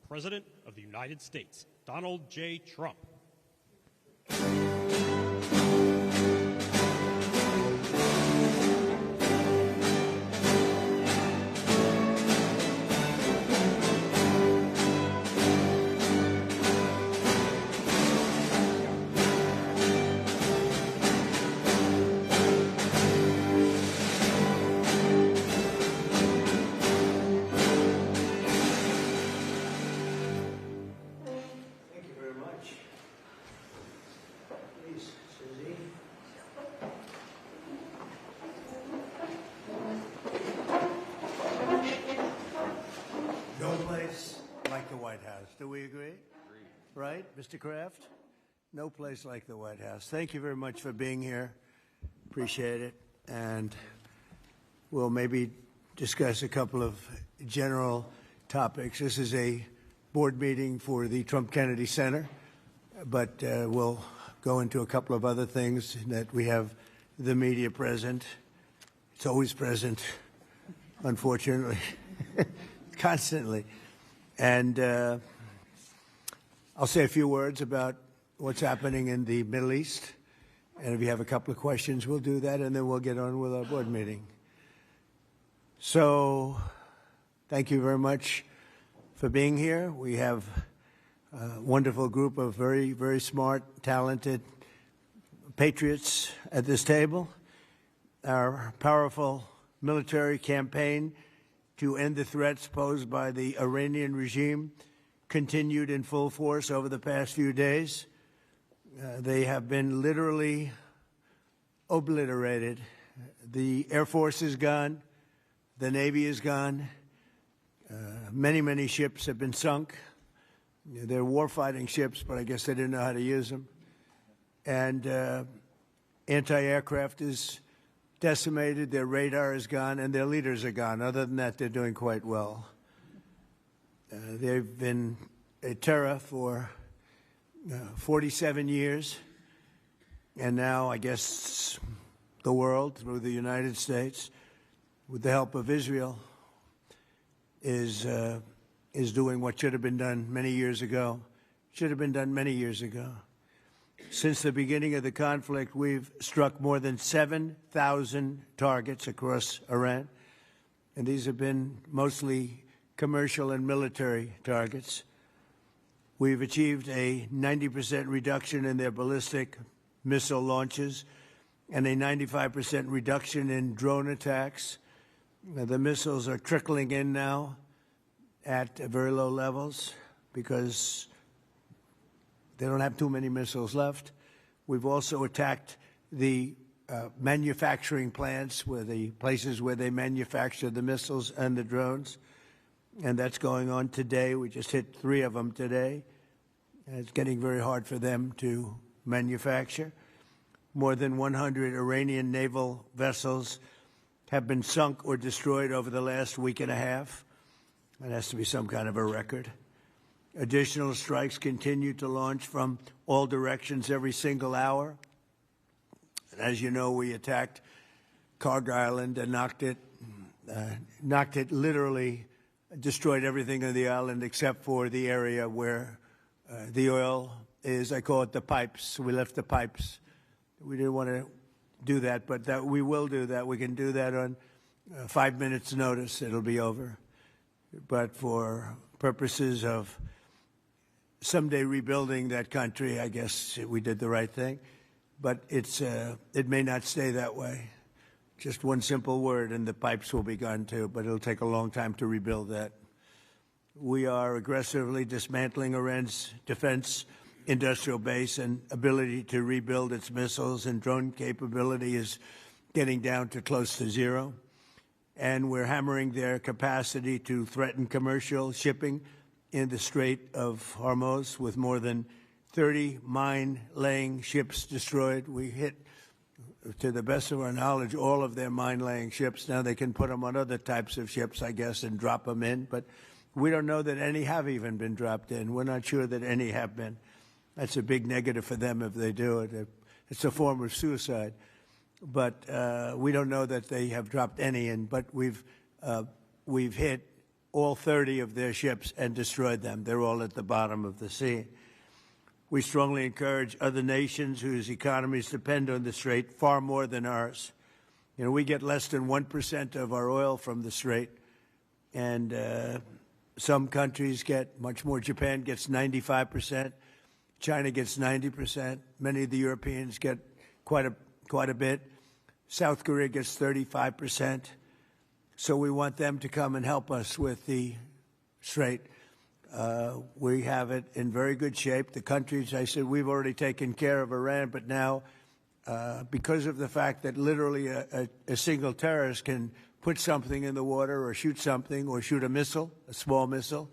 President of the United States, Donald J. Trump. Do we agree? Right, Mr. Kraft? No place like the White House. Thank you very much for being here. Appreciate it. And we'll maybe discuss a couple of general topics. This is a board meeting for the Trump Kennedy Center, but we'll go into a couple of other things that we have the media present. It's always present, unfortunately, constantly. And I'll say a few words about what's happening in the Middle East. And if you have a couple of questions, we'll do that, and then we'll get on with our board meeting. So thank you very much for being here. We have a wonderful group of very, very smart, talented patriots at this table. Our powerful military campaign to end the threats posed by the Iranian regime continued in full force over the past few days. They have been literally obliterated. The Air Force is gone. The Navy is gone. Many, many ships have been sunk. They're warfighting ships, but I guess they didn't know how to use them. And anti-aircraft is decimated. Their radar is gone, and their leaders are gone. Other than that, they're doing quite well. They've been a terror for 47 years, and now I guess the world, through the United States, with the help of Israel, is doing what should have been done many years ago. Should have been done many years ago. Since the beginning of the conflict, we've struck more than 7,000 targets across Iran, and these have been mostly commercial and military targets. We've achieved a 90% reduction in their ballistic missile launches and a 95% reduction in drone attacks. The missiles are trickling in now at very low levels because they don't have too many missiles left. We've also attacked the manufacturing plants, the places where they manufacture the missiles and the drones. And that's going on today. We just hit 3 of them today. And it's getting very hard for them to manufacture. More than 100 Iranian naval vessels have been sunk or destroyed over the last week and a half. That has to be some kind of a record. Additional strikes continue to launch from all directions every single hour. And as you know, we attacked Carg Island and knocked it literally, destroyed everything on the island except for the area where the oil is. I call it the pipes. We left the pipes. We didn't want to do that, but we will do that. We can do that on 5 minutes' notice. It'll be over. But for purposes of someday rebuilding that country, I guess we did the right thing. But it may not stay that way. Just one simple word, and the pipes will be gone too, but it'll take a long time to rebuild that. We are aggressively dismantling Iran's defense industrial base, and ability to rebuild its missiles and drone capability is getting down to close to zero. And we're hammering their capacity to threaten commercial shipping in the Strait of Hormuz, with more than 30 mine-laying ships destroyed. We hit, to the best of our knowledge, all of their mine-laying ships. Now they can put them on other types of ships, I guess, and drop them in. But we don't know that any have even been dropped in. We're not sure that any have been. That's a big negative for them if they do it. It's a form of suicide. But we don't know that they have dropped any in. But we've hit all 30 of their ships and destroyed them. They're all at the bottom of the sea. We strongly encourage other nations whose economies depend on the Strait far more than ours. You know, we get less than 1% of our oil from the Strait, and some countries get much more. Japan gets 95%. China gets 90%. Many of the Europeans get quite a bit. South Korea gets 35%. So we want them to come and help us with the Strait. We have it in very good shape. The countries, I said, we've already taken care of Iran, but now, because of the fact that literally a single terrorist can put something in the water or shoot something or shoot a missile, a small missile,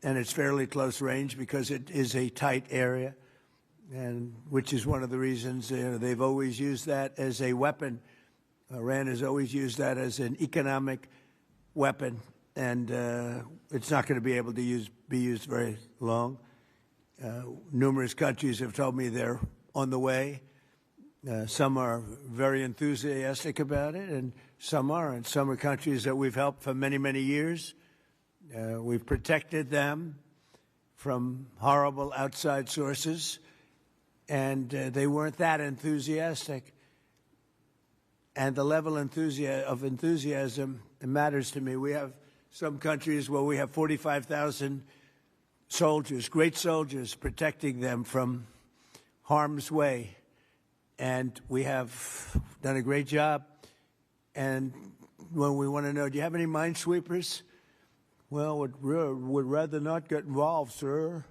and it's fairly close range because it is a tight area, and which is one of the reasons they've always used that as a weapon. Iran has always used that as an economic weapon, and it's not going to be able to be used very long. Numerous countries have told me they're on the way. Some are very enthusiastic about it, and some aren't. Some are countries that we've helped for many, many years. We've protected them from horrible outside sources, and they weren't that enthusiastic. And the level of enthusiasm matters to me. We have some countries where we have 45,000 soldiers, great soldiers, protecting them from harm's way. And we have done a great job. And when we want to know, do you have any minesweepers? Well, would rather not get involved, sir.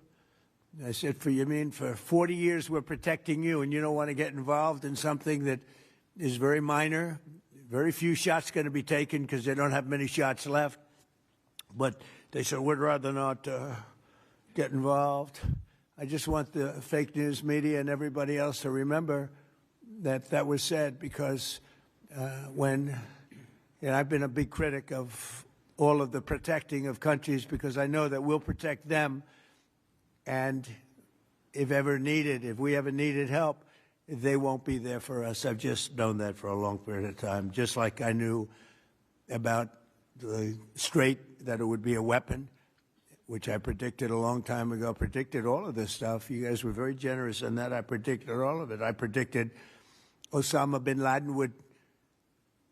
I said, for 40 years we're protecting you, and you don't want to get involved in something that is very minor. Very few shots going to be taken because they don't have many shots left. But they said, would rather not get involved. I just want the fake news media and everybody else to remember that was said, because I've been a big critic of all of the protecting of countries, because I know that we'll protect them, and if we ever needed help, they won't be there for us. I've just known that for a long period of time, just like I knew about the Strait, that it would be a weapon, which I predicted a long time ago. Predicted all of this stuff. You guys were very generous in that. I predicted all of it. I predicted Osama bin Laden would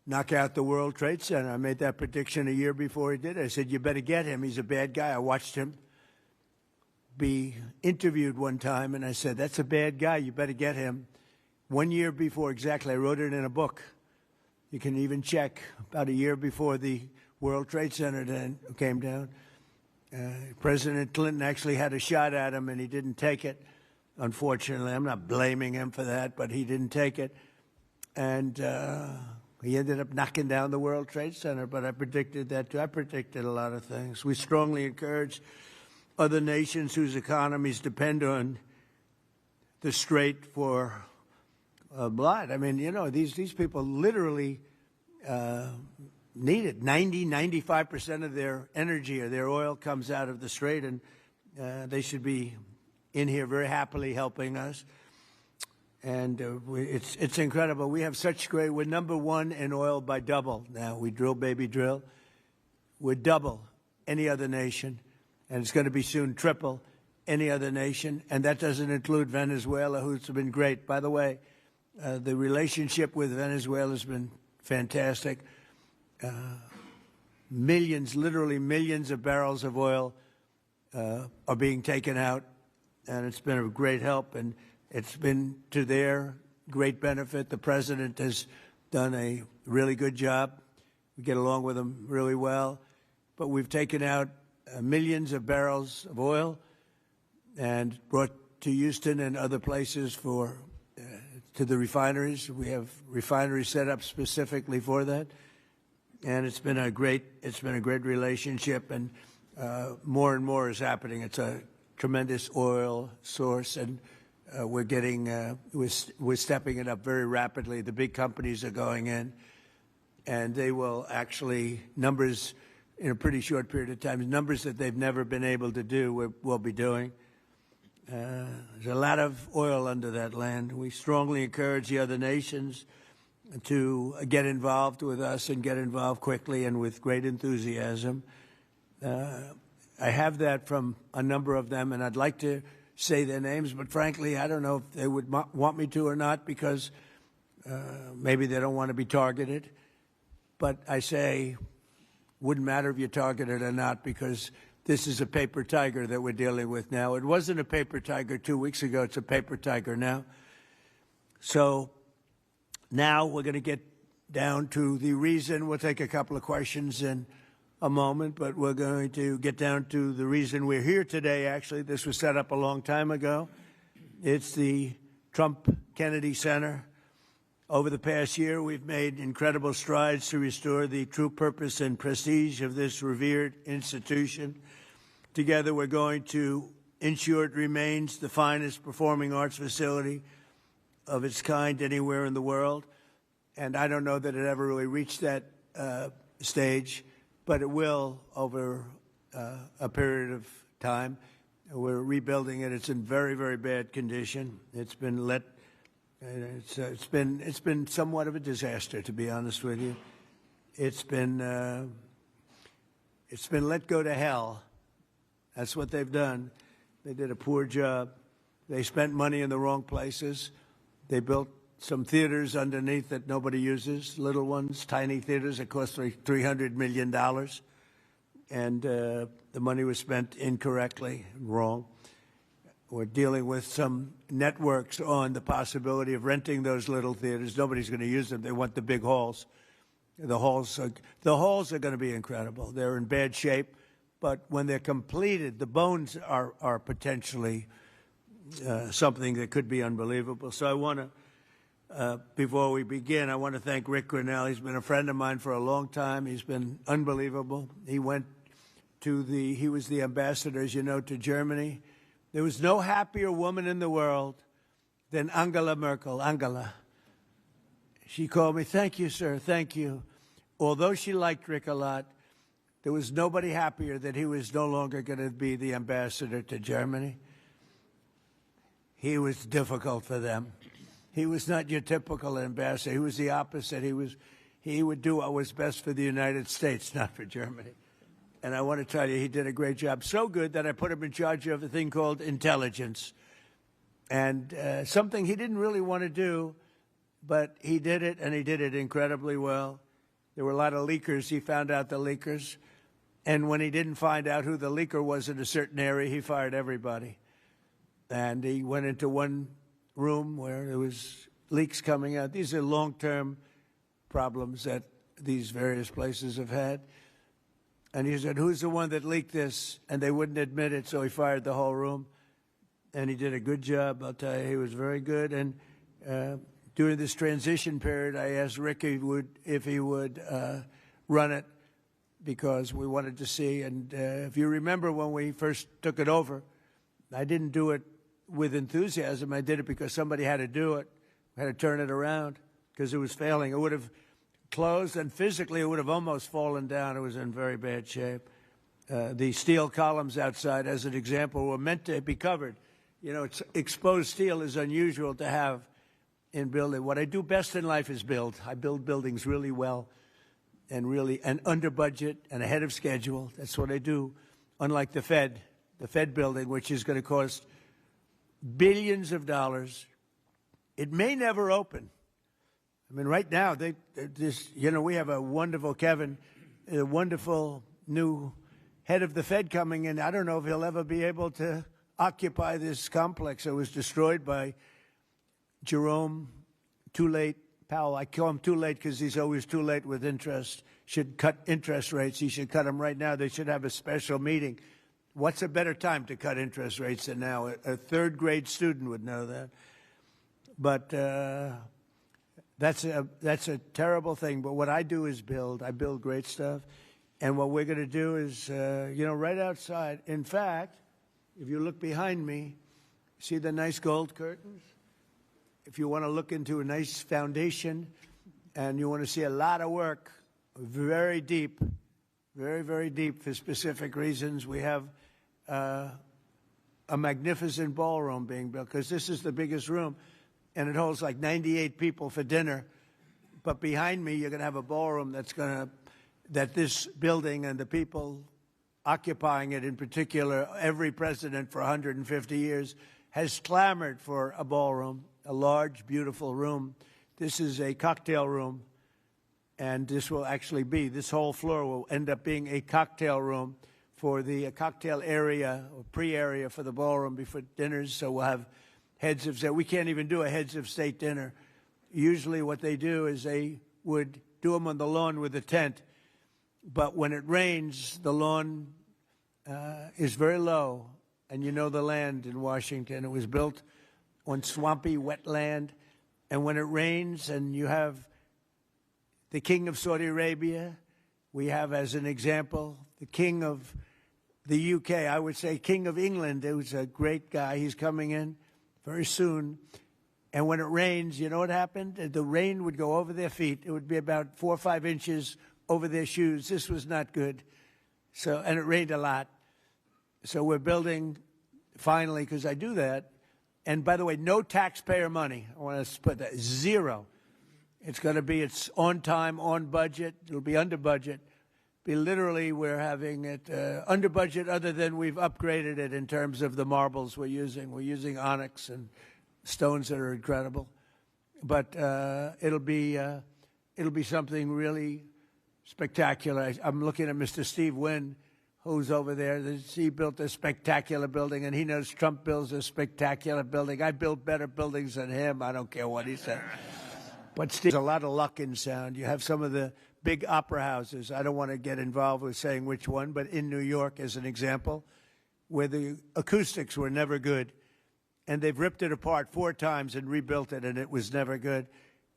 knock out the World Trade Center. I made that prediction a year before he did it. I said, you better get him. He's a bad guy. I watched him be interviewed one time, and I said, that's a bad guy. You better get him. 1 year before, exactly. I wrote it in a book. You can even check. About a year before the World Trade Center came down, President Clinton actually had a shot at him, and he didn't take it. Unfortunately, I'm not blaming him for that, but he didn't take it. And he ended up knocking down the World Trade Center, but I predicted that too. I predicted a lot of things. We strongly encourage other nations whose economies depend on the Strait for blood. I mean, these people literally need it. 95% of their energy or their oil comes out of the Strait, and they should be in here very happily helping us. And it's incredible. We have such great. We're number one in oil by double now. We drill, baby, drill. We're double any other nation, and it's going to be soon triple any other nation. And that doesn't include Venezuela, who's been great. By the way, the relationship with Venezuela has been fantastic. Millions, literally millions of barrels of oil are being taken out, and it's been a great help, and it's been to their great benefit. The president has done a really good job. We get along with him really well. But we've taken out millions of barrels of oil and brought to Houston and other places to the refineries. We have refineries set up specifically for that. And it's been a great relationship, and more and more is happening. It's a tremendous oil source, and we're stepping it up very rapidly. The big companies are going in, and they will actually numbers in a pretty short period of time, numbers that they've never been able to do. We'll be doing. There's a lot of oil under that land. We strongly encourage the other nations to get involved with us and get involved quickly and with great enthusiasm. I have that from a number of them, and I'd like to say their names, but frankly, I don't know if they would want me to or not, because maybe they don't want to be targeted. But I say, wouldn't matter if you're targeted or not, because this is a paper tiger that we're dealing with now. It wasn't a paper tiger 2 weeks ago. It's a paper tiger now. So now we're going to get down to the reason. We'll take a couple of questions in a moment, but we're going to get down to the reason we're here today. Actually, this was set up a long time ago. It's the Trump Kennedy Center. Over the past year, we've made incredible strides to restore the true purpose and prestige of this revered institution. Together, we're going to ensure it remains the finest performing arts facility of its kind anywhere in the world. And I don't know that it ever really reached that stage, but it will over a period of time. We're rebuilding it. It's in very, very bad condition. It's been it's been somewhat of a disaster, to be honest with you. It's been let go to hell. That's what they've done. They did a poor job. They spent money in the wrong places. They built some theaters underneath that nobody uses, little ones, tiny theaters that cost $300 million. And the money was spent incorrectly, wrong. We're dealing with some networks on the possibility of renting those little theaters. Nobody's going to use them. They want the big halls. The halls are going to be incredible. They're in bad shape, but when they're completed, the bones are potentially something that could be unbelievable. So I want to, before we begin, I want to thank Rick Grinnell. He's been a friend of mine for a long time. He's been unbelievable. He was the ambassador, as you know, to Germany. There was no happier woman in the world than Angela Merkel. Angela. She called me, "Thank you, sir, thank you." Although she liked Rick a lot, there was nobody happier that he was no longer going to be the ambassador to Germany. He was difficult for them. He was not your typical ambassador. He was the opposite. He would do what was best for the United States, not for Germany. And I want to tell you, he did a great job. So good that I put him in charge of a thing called intelligence. And something he didn't really want to do, but he did it, and he did it incredibly well. There were a lot of leakers. He found out the leakers. And when he didn't find out who the leaker was in a certain area, he fired everybody. And he went into one room where there was leaks coming out. These are long-term problems that these various places have had. And he said, "Who's the one that leaked this?" And they wouldn't admit it, so he fired the whole room. And he did a good job, I'll tell you. He was very good. And during this transition period, I asked Rick if he would run it, because we wanted to see. And if you remember when we first took it over, I didn't do it with enthusiasm. I did it because somebody had to do it, had to turn it around, because it was failing. It would have closed, and physically it would have almost fallen down. It was in very bad shape. The steel columns outside, as an example, were meant to be covered. You know, exposed steel is unusual to have in building. What I do best in life is build. I build buildings really well and under budget and ahead of schedule. That's what I do, unlike the Fed building, which is going to cost billions of dollars. It may never open. I mean, right now, we have a wonderful Kevin, a wonderful new head of the Fed coming in. I don't know if he'll ever be able to occupy this complex. It was destroyed by Jerome Too Late Powell. I call him too late because he's always too late with interest. Should cut interest rates. He should cut them right now. They should have a special meeting. What's a better time to cut interest rates than now? A third-grade student would know that. But that's a terrible thing. But what I do is build. I build great stuff. And what we're going to do is, right outside. In fact, if you look behind me, see the nice gold curtains? If you want to look into a nice foundation and you want to see a lot of work, very deep, very, very deep for specific reasons, we have a magnificent ballroom being built, because this is the biggest room, and it holds like 98 people for dinner. But behind me, you're going to have a ballroom that this building and the people occupying it in particular, every president for 150 years has clamored for a ballroom, a large, beautiful room. This is a cocktail room, and this will actually be, this whole floor will end up being a cocktail room for the cocktail area or pre-area for the ballroom before dinners. So we'll have heads of state. We can't even do a heads of state dinner. Usually what they do is they would do them on the lawn with a tent. But when it rains, the lawn is very low. And you know the land in Washington. It was built on swampy, wet land. And when it rains and you have the King of Saudi Arabia, we have as an example the King of the UK, I would say King of England, who's a great guy. He's coming in very soon. And when it rains, you know what happened? The rain would go over their feet. It would be about 4 or 5 inches over their shoes. This was not good. So, and it rained a lot. So we're building, finally, because I do that. And by the way, no taxpayer money. I want to put that, zero. It's going to be, it's on time, on budget. It'll be under budget. Be literally, we're having it under budget other than we've upgraded it in terms of the marbles we're using. We're using onyx and stones that are incredible. But it'll be something really spectacular. I'm looking at Mr. Steve Wynn, who's over there. He built a spectacular building, and he knows Trump builds a spectacular building. I built better buildings than him. I don't care what he said. But Steve, there's a lot of luck in sound. You have some of the big opera houses. I don't want to get involved with saying which one, but in New York, as an example, where the acoustics were never good, and they've ripped it apart 4 times and rebuilt it, and it was never good.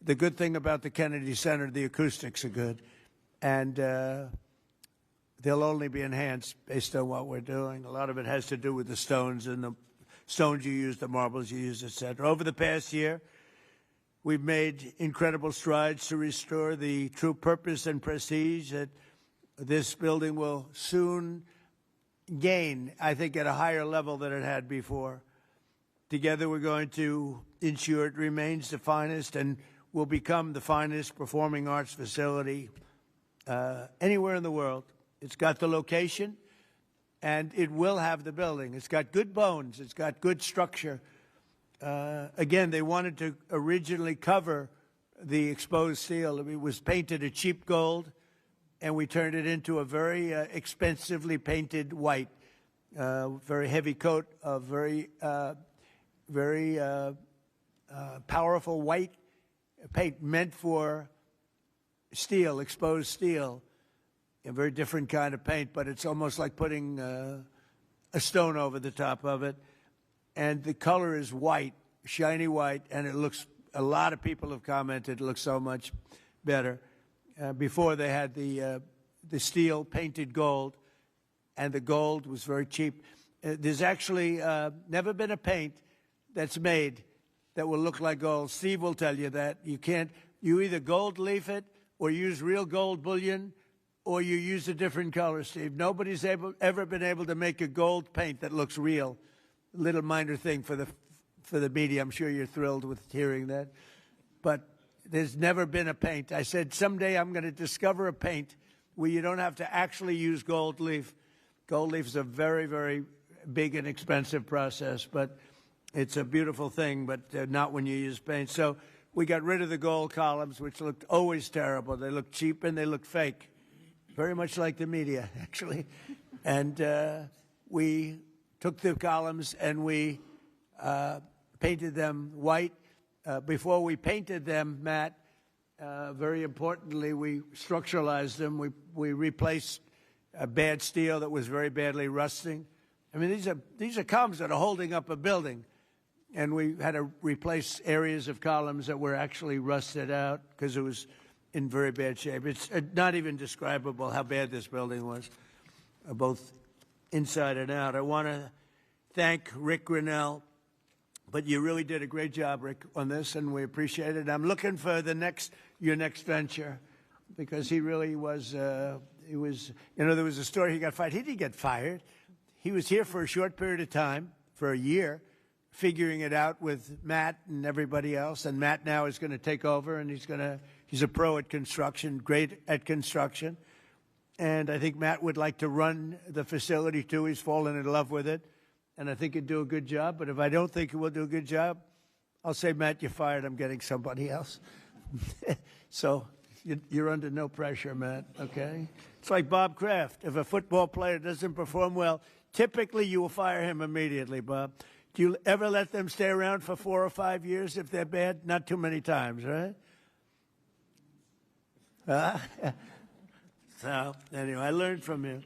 The good thing about the Kennedy Center, the acoustics are good, and they'll only be enhanced based on what we're doing. A lot of it has to do with the stones and the stones you use, the marbles you use, et cetera. Over the past year, we've made incredible strides to restore the true purpose and prestige that this building will soon gain, I think, at a higher level than it had before. Together, we're going to ensure it remains the finest and will become the finest performing arts facility anywhere in the world. It's got the location, and it will have the building. It's got good bones. It's got good structure. Again, they wanted to originally cover the exposed steel. It was painted a cheap gold, and we turned it into a very expensively painted white, very heavy coat of very powerful white paint meant for steel, exposed steel. A very different kind of paint, but it's almost like putting a stone over the top of it. And the color is white, shiny white, and it looks, a lot of people have commented, it looks so much better. Before they had the steel painted gold, and the gold was very cheap. There's actually never been a paint that's made that will look like gold. Steve will tell you that. You can't, you either gold leaf it or use real gold bullion, or you use a different color, Steve. Nobody's ever been able to make a gold paint that looks real. Little minor thing for the media. I'm sure you're thrilled with hearing that. But there's never been a paint. I said someday I'm going to discover a paint where you don't have to actually use gold leaf. Gold leaf is a very, very big and expensive process, but it's a beautiful thing, but not when you use paint. So we got rid of the gold columns, which looked always terrible. They looked cheap and they looked fake. Very much like the media, actually. And we took the columns and we painted them white. Before we painted them matte, very importantly, we structuralized them. We replaced bad steel that was very badly rusting. I mean, these are columns that are holding up a building. And we had to replace areas of columns that were actually rusted out because it was in very bad shape. It's not even describable how bad this building was, both inside and out. I want to thank Rick Grinnell, but you really did a great job, Rick, on this, and we appreciate it. I'm looking for your next venture, because he really was, there was a story he got fired. He didn't get fired. He was here for a short period of time, for a year, figuring it out with Matt and everybody else, and Matt now is going to take over, and he's a pro at construction, great at construction, And I think Matt would like to run the facility, too. He's fallen in love with it. And I think he'd do a good job. But if I don't think he will do a good job, I'll say, Matt, you're fired. I'm getting somebody else. So you're under no pressure, Matt, okay? It's like Bob Kraft. If a football player doesn't perform well, typically you will fire him immediately, Bob. Do you ever let them stay around for 4 or 5 years if they're bad? Not too many times, right? So, anyway, I learned from you.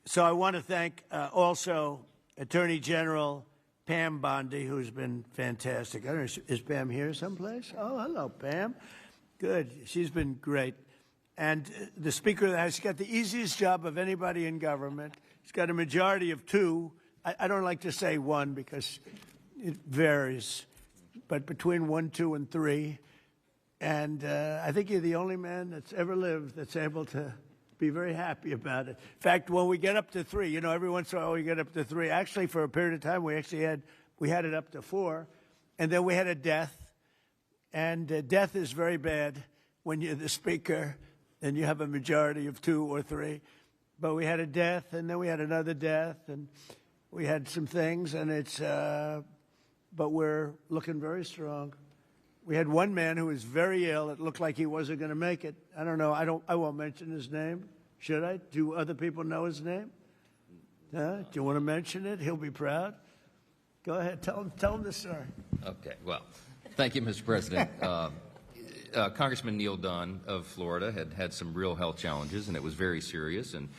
So I want to thank also Attorney General Pam Bondi, who's been fantastic. I don't know, is Pam here someplace? Oh, hello, Pam. Good. She's been great. And the Speaker of the House, he's got the easiest job of anybody in government. He's got a majority of 2. I don't like to say 1 because it varies, but between 1, 2, and 3. And I think you're the only man that's ever lived that's able to be very happy about it. In fact, when we get up to 3, you know, every once in a while we get up to 3. Actually, for a period of time, we had it up to 4, and then we had a death. And death is very bad when you're the Speaker and you have a majority of 2 or 3. But we had a death, and then we had another death, and we had some things, and but we're looking very strong. We had one man who was very ill. It looked like he wasn't going to make it. I don't know. I won't mention his name. Should I? Do other people know his name? Do you want to mention it? He'll be proud. Go ahead. Tell him the story. Okay. Well, thank you, Mr. President. Congressman Neil Dunn of Florida had some real health challenges, and it was very serious, and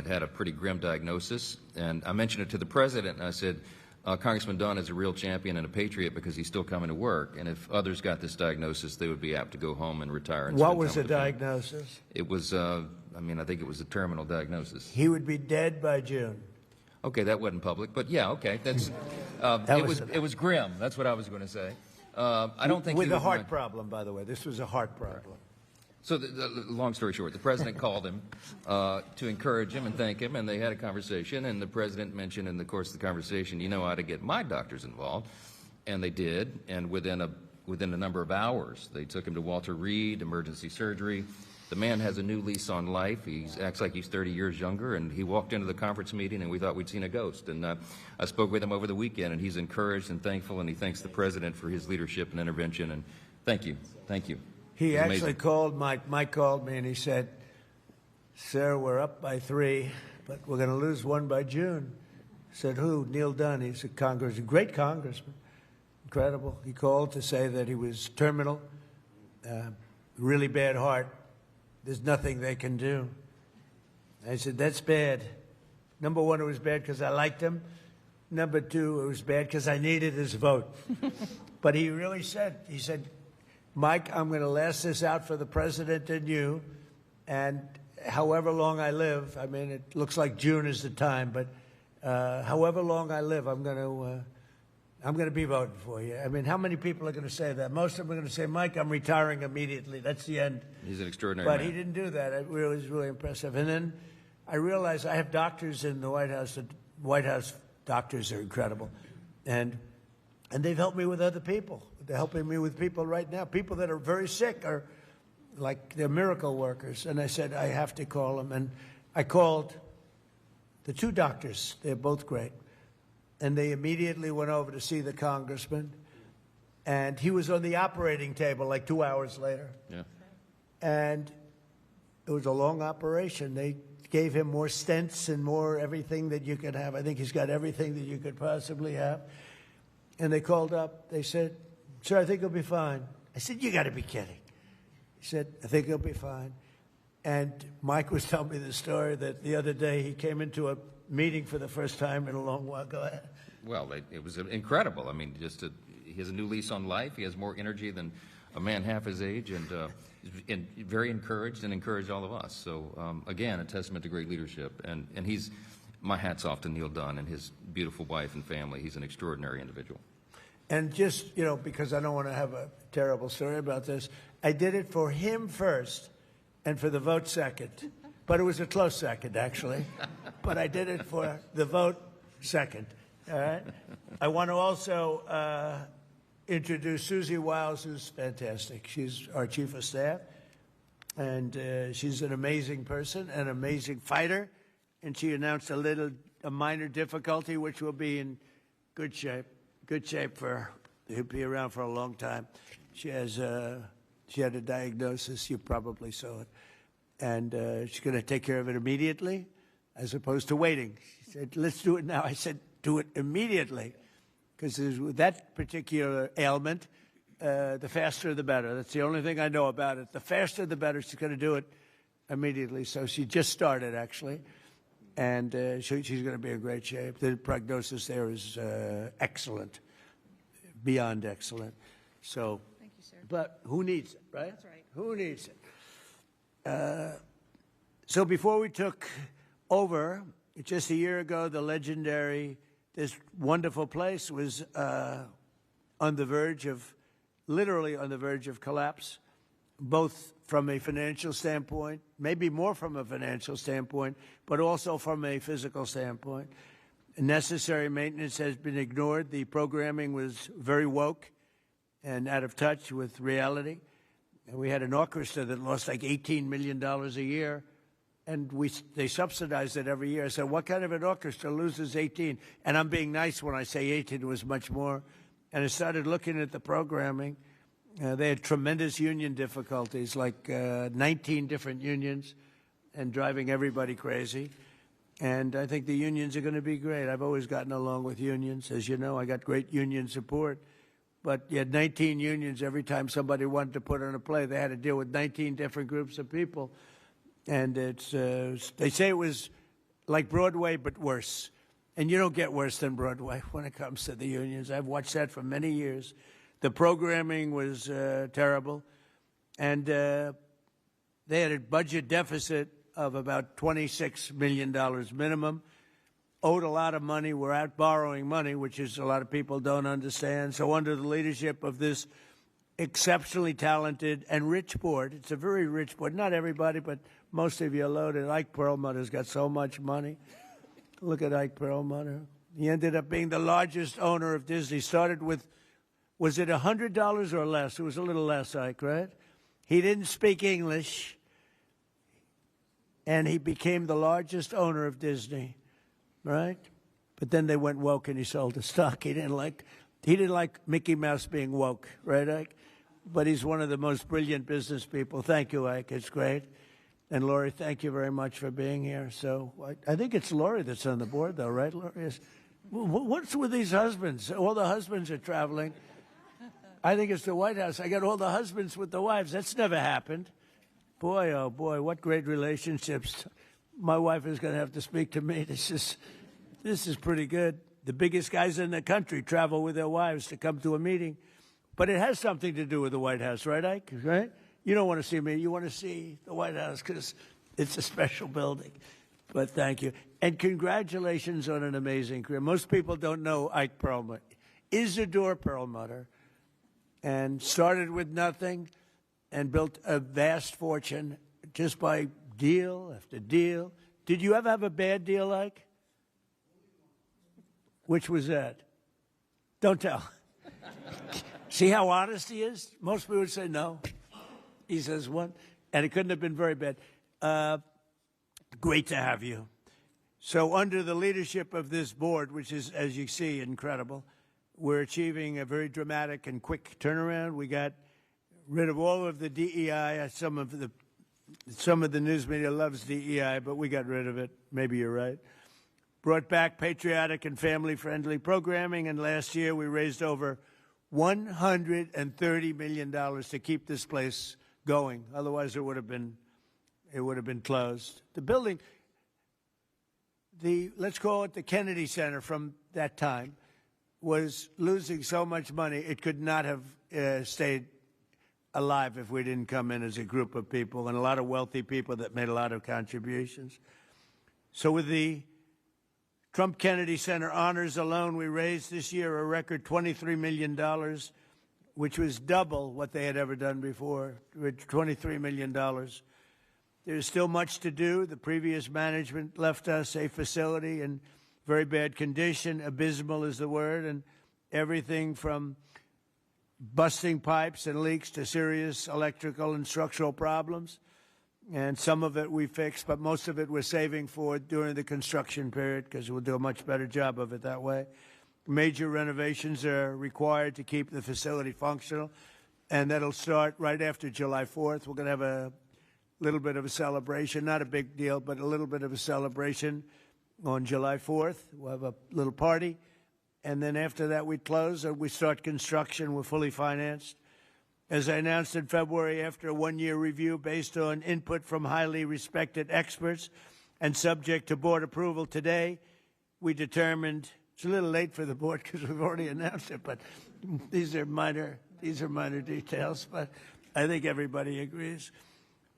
had a pretty grim diagnosis. And I mentioned it to the President, and I said, Congressman Dunn is a real champion and a patriot because he's still coming to work. And if others got this diagnosis, they would be apt to go home and retire. And what was the diagnosis? It was, I think it was a terminal diagnosis. He would be dead by June. Okay, that wasn't public, but yeah, okay. That's it was grim. That's what I was going to say. I don't think with a heart problem, by the way. This was a heart problem. Right. So, the long story short, the President called him to encourage him and thank him, and they had a conversation, and the President mentioned in the course of the conversation, you know how to get my doctors involved, and they did, and within a number of hours, they took him to Walter Reed, emergency surgery. The man has a new lease on life. He acts like he's 30 years younger, and he walked into the conference meeting, and we thought we'd seen a ghost. And I spoke with him over the weekend, and he's encouraged and thankful, and he thanks the President for his leadership and intervention, and thank you. Thank you. He actually called Mike. Mike called me, and he said, sir, we're up by 3, but we're going to lose 1 by June. I said, who? Neil Dunn. He's a great congressman. Incredible. He called to say that he was terminal, really bad heart. There's nothing they can do. I said, that's bad. Number 1, it was bad because I liked him. Number 2, it was bad because I needed his vote. But he really said, Mike, I'm going to last this out for the President and you, and however long I live, I mean, it looks like June is the time, but however long I live, I'm going to be voting for you. I mean, how many people are going to say that? Most of them are going to say, Mike, I'm retiring immediately. That's the end. He's an extraordinary man. But he didn't do that. It was really impressive. And then I realized I have doctors in the White House. The White House doctors are incredible. And they've helped me with other people. They're helping me with people right now. People that are very sick are like they're miracle workers. And I said, I have to call them. And I called the 2 doctors. They're both great. And they immediately went over to see the congressman. And he was on the operating table like 2 hours later. Yeah. And it was a long operation. They gave him more stents and more everything that you could have. I think he's got everything that you could possibly have. And they called up. They said, sir, I think he'll be fine. I said, you got to be kidding. He said, I think he'll be fine. And Mike was telling me the story that the other day he came into a meeting for the first time in a long while. Go ahead. Well, it was incredible. I mean, he has a new lease on life. He has more energy than a man half his age, and very encouraged and encouraged all of us. So, again, a testament to great leadership. And he's, my hat's off to Neil Dunn and his beautiful wife and family. He's an extraordinary individual. And just, you know, because I don't want to have a terrible story about this, I did it for him first and for the vote second. But it was a close second, actually. But I did it for the vote second. All right? I want to also introduce Susie Wiles, who's fantastic. She's our chief of staff. And she's an amazing person, an amazing fighter. And she announced a minor difficulty, which will be in good shape for, he'll be around for a long time. She had a diagnosis, you probably saw it. And she's going to take care of it immediately, as opposed to waiting. She said, let's do it now. I said, do it immediately. Because with that particular ailment, the faster the better. That's the only thing I know about it. The faster the better. She's going to do it immediately. So she just started, actually. And she's going to be in great shape. The prognosis there is excellent, beyond excellent. So, thank you, sir. But who needs it, right? That's right. Who needs it? So before we took over, just a year ago, the legendary, this wonderful place was on the verge of, literally on the verge of collapse, both from a financial standpoint, maybe more from a financial standpoint, but also from a physical standpoint. Necessary maintenance has been ignored. The programming was very woke and out of touch with reality. And we had an orchestra that lost like $18 million a year, and they subsidized it every year. So what kind of an orchestra loses 18? And I'm being nice when I say 18, it was much more. And I started looking at the programming. They had tremendous union difficulties, like 19 different unions, and driving everybody crazy. And I think the unions are going to be great. I've always gotten along with unions. As you know, I got great union support. But you had 19 unions. Every time somebody wanted to put on a play, they had to deal with 19 different groups of people. And it's they say it was like Broadway, but worse. And you don't get worse than Broadway when it comes to the unions. I've watched that for many years. The programming was terrible. And they had a budget deficit of about $26 million minimum, owed a lot of money, were out borrowing money, which is a lot of people don't understand. So under the leadership of this exceptionally talented and rich board, it's a very rich board, not everybody, but most of you are loaded. Ike Perlmutter's got so much money. Look at Ike Perlmutter. He ended up being the largest owner of Disney. Started with, was it $100 or less? It was a little less, Ike, right? He didn't speak English, and he became the largest owner of Disney, right? But then they went woke, and he sold the stock. He didn't like Mickey Mouse being woke, right, Ike? But he's one of the most brilliant business people. Thank you, Ike. It's great. And Lori, thank you very much for being here. So I think it's Lori that's on the board, though, right, Lori? What's with these husbands? All the husbands are traveling. I think it's the White House. I got all the husbands with the wives. That's never happened. Boy, oh, boy, what great relationships. My wife is going to have to speak to me. This is pretty good. The biggest guys in the country travel with their wives to come to a meeting. But it has something to do with the White House, right, Ike? Right? You don't want to see me. You want to see the White House because it's a special building. But thank you. And congratulations on an amazing career. Most people don't know Ike Perlmutter. Isidore Perlmutter. And started with nothing and built a vast fortune just by deal after deal. Did you ever have a bad deal, Ike? Which was that? Don't tell. See how honest he is? Most people would say no. He says one, and it couldn't have been very bad. Great to have you. So under the leadership of this board, which is, as you see, incredible, we're achieving a very dramatic and quick turnaround. We got rid of all of the DEI. Some of the news media loves DEI, but we got rid of it. Maybe you're right. Brought back patriotic and family-friendly programming, and last year we raised over $130 million to keep this place going. Otherwise, it would have been closed. The building, let's call it the Kennedy Center from that time, was losing so much money it could not have stayed alive if we didn't come in as a group of people and a lot of wealthy people that made a lot of contributions. So with the Trump Kennedy Center honors alone, we raised this year a record $23 million, which was double what they had ever done before, $23 million. There's still much to do. The previous management left us a facility in very bad condition. Abysmal is the word, and everything from busting pipes and leaks to serious electrical and structural problems. and some of it we fixed, but most of it we're saving for during the construction period because we'll do a much better job of it that way. Major renovations are required to keep the facility functional, and that'll start right after July 4th. We're going to have a little bit of a celebration, not a big deal, but a little bit of a celebration on July 4th. We'll have a little party, and then after that we close or we start construction. We're fully financed. As I announced in February, after a one-year review based on input from highly respected experts and subject to board approval today, we determined, it's a little late for the board because we've already announced it, but these are minor details, but I think everybody agrees.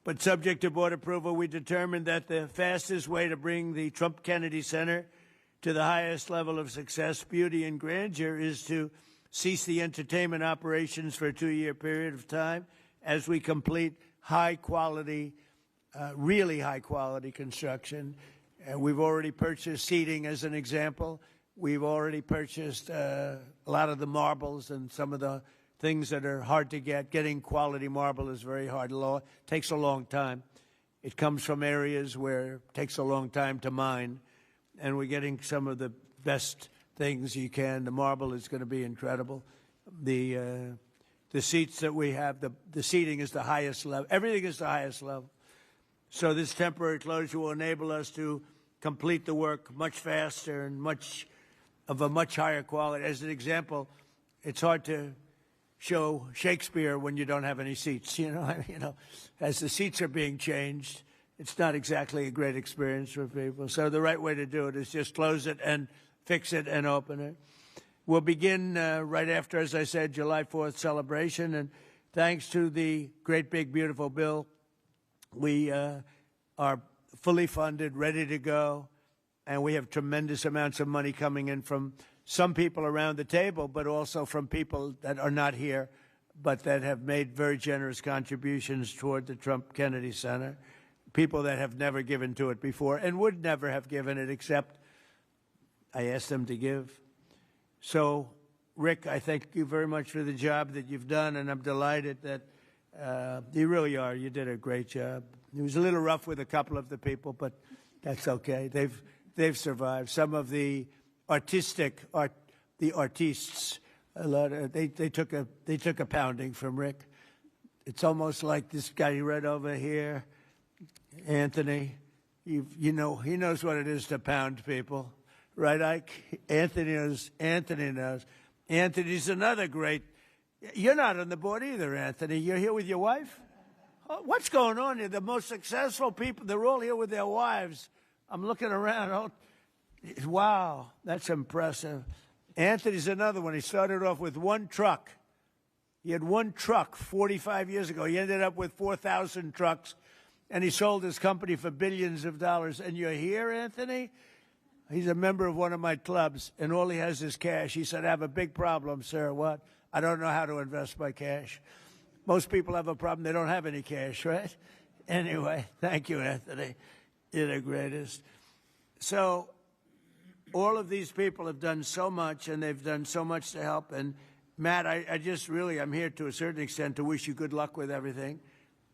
But subject to board approval, we determined that the fastest way to bring the Trump Kennedy Center to the highest level of success, beauty, and grandeur is to cease the entertainment operations for a 2-year period of time as we complete high-quality, really high-quality construction. We've already purchased seating, as an example. We've already purchased a lot of the marbles and some of the things that are hard to get. Getting quality marble is very hard. It takes a long time. It comes from areas where it takes a long time to mine, and we're getting some of the best things you can. The marble is going to be incredible. The seats that we have, the seating is the highest level. Everything is the highest level. So this temporary closure will enable us to complete the work much faster and of a much higher quality. As an example, it's hard to show Shakespeare when you don't have any seats. As the seats are being changed, it's not exactly a great experience for people. So the right way to do it is just close it and fix it and open it. We'll begin right after, as I said, July 4th celebration. And thanks to the great, big, beautiful bill, we are fully funded, ready to go. And we have tremendous amounts of money coming in from some people around the table, but also from people that are not here, but that have made very generous contributions toward the Trump Kennedy Center. People that have never given to it before and would never have given it except I asked them to give. So, Rick, I thank you very much for the job that you've done, and I'm delighted that you really are. You did a great job. It was a little rough with a couple of the people, but that's okay. They've survived. Some of the artists, they took a pounding from Rick. It's almost like this guy right over here, Anthony. He knows what it is to pound people. Right, Ike? Anthony knows. Anthony's another great. You're not on the board either, Anthony. You're here with your wife? What's going on here? The most successful people, they're all here with their wives. I'm looking around. Wow, that's impressive. Anthony's another one. He started off with one truck. He had one truck 45 years ago. He ended up with 4,000 trucks, and he sold his company for billions of dollars. And you're here, Anthony? He's a member of one of my clubs, and all he has is cash. He said, I have a big problem, sir. What? I don't know how to invest my cash. Most people have a problem. They don't have any cash, right? Anyway, thank you, Anthony. You're the greatest. So all of these people have done so much, and they've done so much to help. And, Matt, I'm here to a certain extent to wish you good luck with everything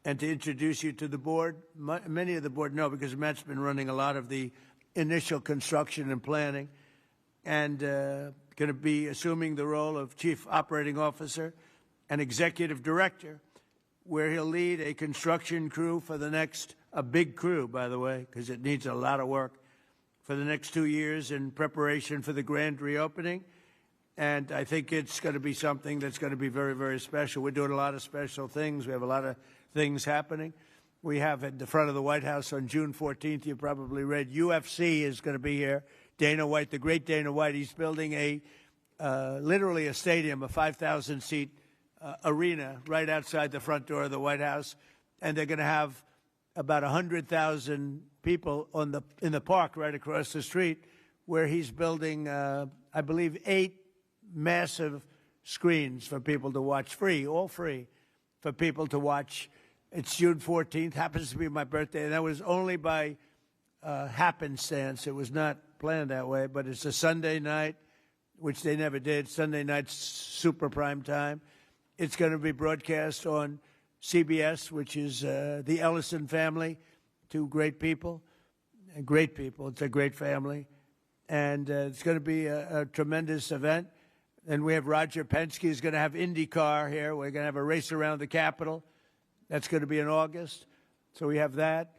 and to introduce you to the board. Many of the board know because Matt's been running a lot of the initial construction and planning, and going to be assuming the role of Chief Operating Officer and Executive Director, where he'll lead a construction crew for a big crew, by the way, because it needs a lot of work, for the next 2 years in preparation for the grand reopening. And I think it's going to be something that's going to be very, very special. We're doing a lot of special things. We have a lot of things happening. We have at the front of the White House on June 14th, you probably read, UFC is going to be here. Dana White, the great Dana White, he's building literally a stadium, a 5,000-seat arena right outside the front door of the White House. And they're going to have about 100,000 people in the park right across the street, where he's building, I believe, 8 massive screens for people to watch, all free, for people to watch. It's June 14th, happens to be my birthday, and that was only by happenstance. It was not planned that way, but it's a Sunday night, which they never did. Sunday night's super prime time. It's going to be broadcast on CBS, which is the Ellison family, two great people. Great people. It's a great family. And it's going to be a tremendous event. And we have Roger Penske who's going to have IndyCar here. We're going to have a race around the Capitol. That's going to be in August. So we have that.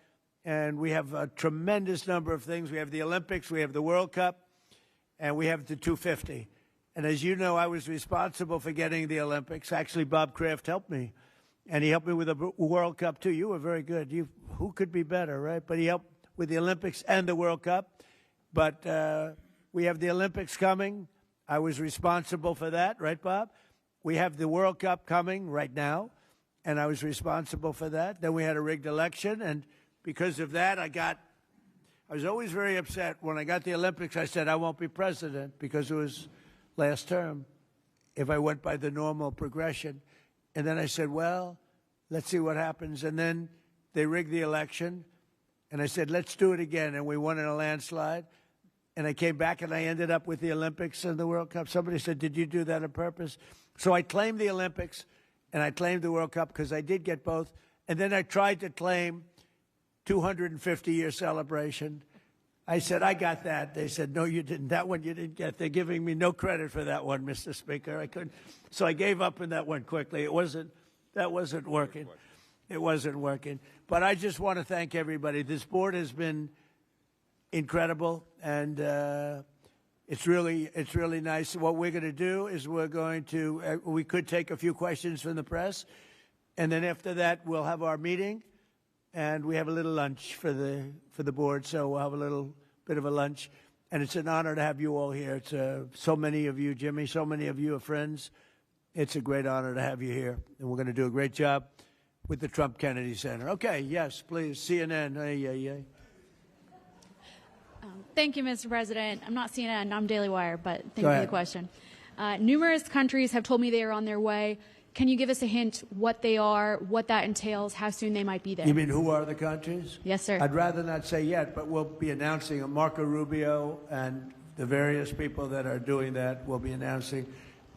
And we have a tremendous number of things. We have the Olympics, we have the World Cup, and we have the 250. And as you know, I was responsible for getting the Olympics. Actually, Bob Kraft helped me. And he helped me with the World Cup, too. You were very good. Who could be better, right? But he helped with the Olympics and the World Cup. But we have the Olympics coming. I was responsible for that, right, Bob? We have the World Cup coming right now, and I was responsible for that. Then we had a rigged election, and because of that, I was always very upset. When I got the Olympics, I said I won't be president because it was last term if I went by the normal progression. And then I said, well, let's see what happens. And then they rigged the election, and I said, let's do it again, and we won in a landslide. And I came back, and I ended up with the Olympics and the World Cup. Somebody said, did you do that on purpose? So I claimed the Olympics, and I claimed the World Cup because I did get both. And then I tried to claim 250-year celebration. I said, I got that. They said, no, you didn't. That one you didn't get. They're giving me no credit for that one, Mr. Speaker. I couldn't. So I gave up on that one quickly. That wasn't working. It wasn't working. But I just want to thank everybody. This board has been incredible, and it's really nice. What we're going to do is we could take a few questions from the press, and then after that we'll have our meeting, and we have a little lunch for the board. So we'll have a little bit of a lunch, and it's an honor to have you all here. It's so many of you, Jimmy, so many of you are friends. It's a great honor to have you here, and we're going to do a great job with the Trump Kennedy Center. Okay, yes, please, CNN. Hey. Thank you, Mr. President. I'm not CNN, I'm Daily Wire, but thank you for the question. Numerous countries have told me they are on their way. Can you give us a hint what they are, what that entails, how soon they might be there? You mean who are the countries? Yes, sir. I'd rather not say yet, but we'll be announcing Marco Rubio and the various people that are doing that will be announcing.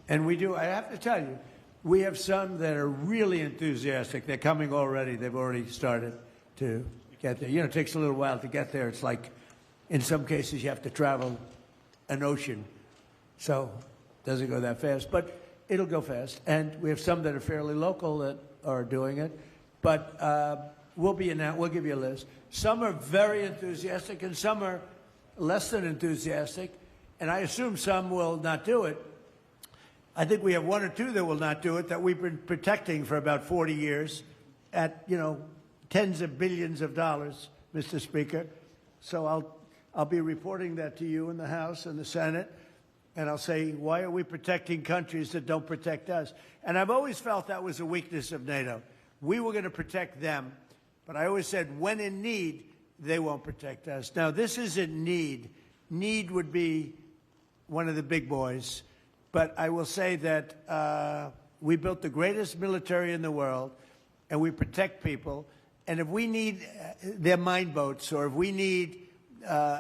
And I have to tell you, we have some that are really enthusiastic. They're coming already. They've already started to get there. You know, it takes a little while to get there. It's like, in some cases, you have to travel an ocean. So it doesn't go that fast, but it'll go fast. And we have some that are fairly local that are doing it. But we'll give you a list. Some are very enthusiastic, and some are less than enthusiastic. And I assume some will not do it. I think we have one or two that will not do it that we've been protecting for about 40 years at, tens of billions of dollars, Mr. Speaker. So I'll be reporting that to you in the House and the Senate, and I'll say, why are we protecting countries that don't protect us? And I've always felt that was a weakness of NATO. We were going to protect them, but I always said, when in need, they won't protect us. Now, this isn't need. Need would be one of the big boys. But I will say that we built the greatest military in the world, and we protect people. And if we need their mine boats, or if we need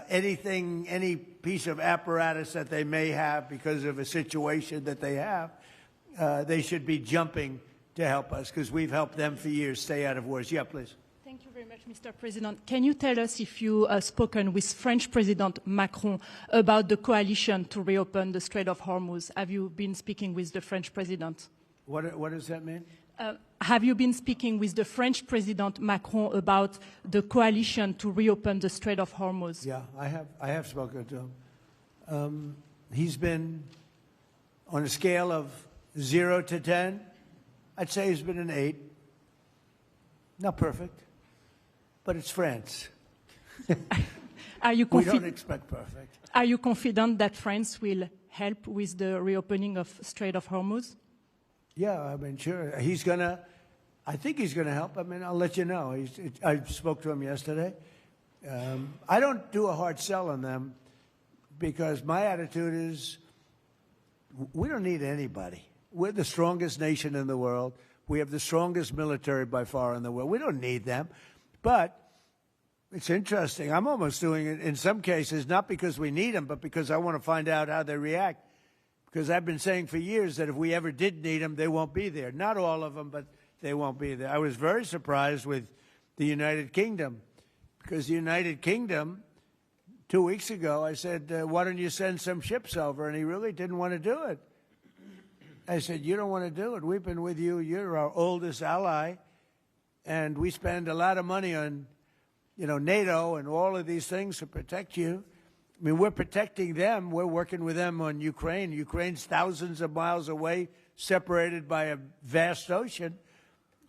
anything, any piece of apparatus that they may have because of a situation that they have, they should be jumping to help us, because we've helped them for years stay out of wars. Yeah, please. Thank you very much, Mr. President. Can you tell us if you have spoken with French President Macron about the coalition to reopen the Strait of Hormuz? Have you been speaking with the French President? What does that mean? Have you been speaking with the French President Macron about the coalition to reopen the Strait of Hormuz? Yeah, I have spoken to him. He's been, on a scale of 0 to 10, I'd say he's been an 8. Not perfect, but it's France. We don't expect perfect. Are you confident that France will help with the reopening of Strait of Hormuz? Yeah, I mean, sure. I think he's going to help. I mean, I'll let you know. I spoke to him yesterday. I don't do a hard sell on them because my attitude is we don't need anybody. We're the strongest nation in the world. We have the strongest military by far in the world. We don't need them. But it's interesting. I'm almost doing it in some cases, not because we need them, but because I want to find out how they react. Because I've been saying for years that if we ever did need them, they won't be there. Not all of them, but they won't be there. I was very surprised with the United Kingdom, because the United Kingdom, 2 weeks ago, I said, why don't you send some ships over? And he really didn't want to do it. I said, you don't want to do it. We've been with you. You're our oldest ally, and we spend a lot of money on, NATO and all of these things to protect you. I mean, we're protecting them. We're working with them on Ukraine. Ukraine's thousands of miles away, separated by a vast ocean.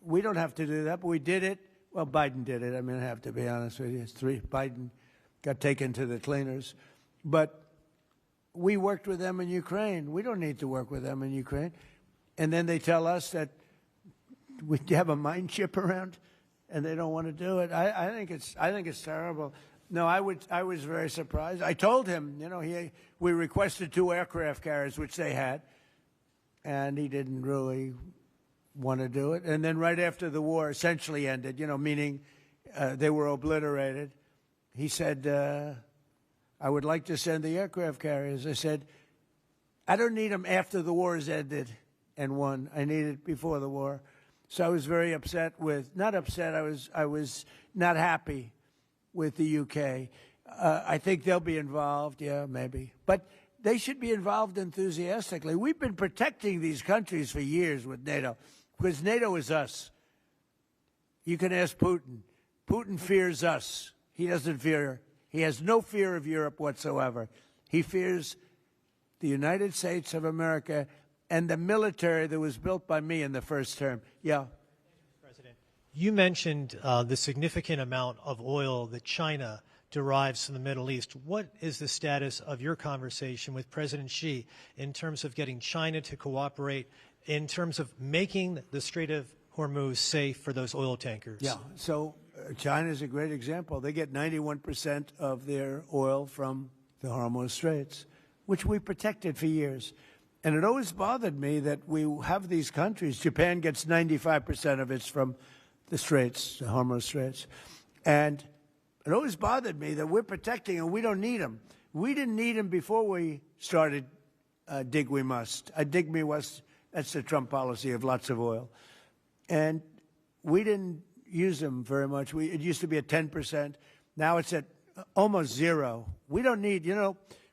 We don't have to do that, but we did it. Well, Biden did it. I mean, I have to be honest with you. Biden got taken to the cleaners. But we worked with them in Ukraine. We don't need to work with them in Ukraine. And then they tell us that we have a mine ship around, and they don't want to do it. I think it's terrible. No, I was very surprised. I told him, we requested 2 aircraft carriers, which they had, and he didn't really want to do it. And then right after the war essentially ended, meaning they were obliterated, he said, I would like to send the aircraft carriers. I said, I don't need them after the war has ended and won. I need it before the war. So I was very upset not upset, I was not happy with the UK. I think they'll be involved, yeah, maybe. But they should be involved enthusiastically. We've been protecting these countries for years with NATO, because NATO is us. You can ask Putin. Putin fears us. He has no fear of Europe whatsoever. He fears the United States of America and the military that was built by me in the first term. Yeah. President, you mentioned the significant amount of oil that China derives from the Middle East. What is the status of your conversation with President Xi in terms of getting China to cooperate, in terms of making the Strait of Hormuz safe for those oil tankers? Yeah, so China is a great example. They get 91% of their oil from the Hormuz Straits, which we protected for years. And it always bothered me that we have these countries. Japan gets 95% of its from the Straits, the Hormuz Straits. And it always bothered me that we're protecting and we don't need them. We didn't need them before we started dig we must. Dig me must, that's the Trump policy of lots of oil. And we didn't use them very much. It used to be at 10%. Now it's at almost 0. We don't need,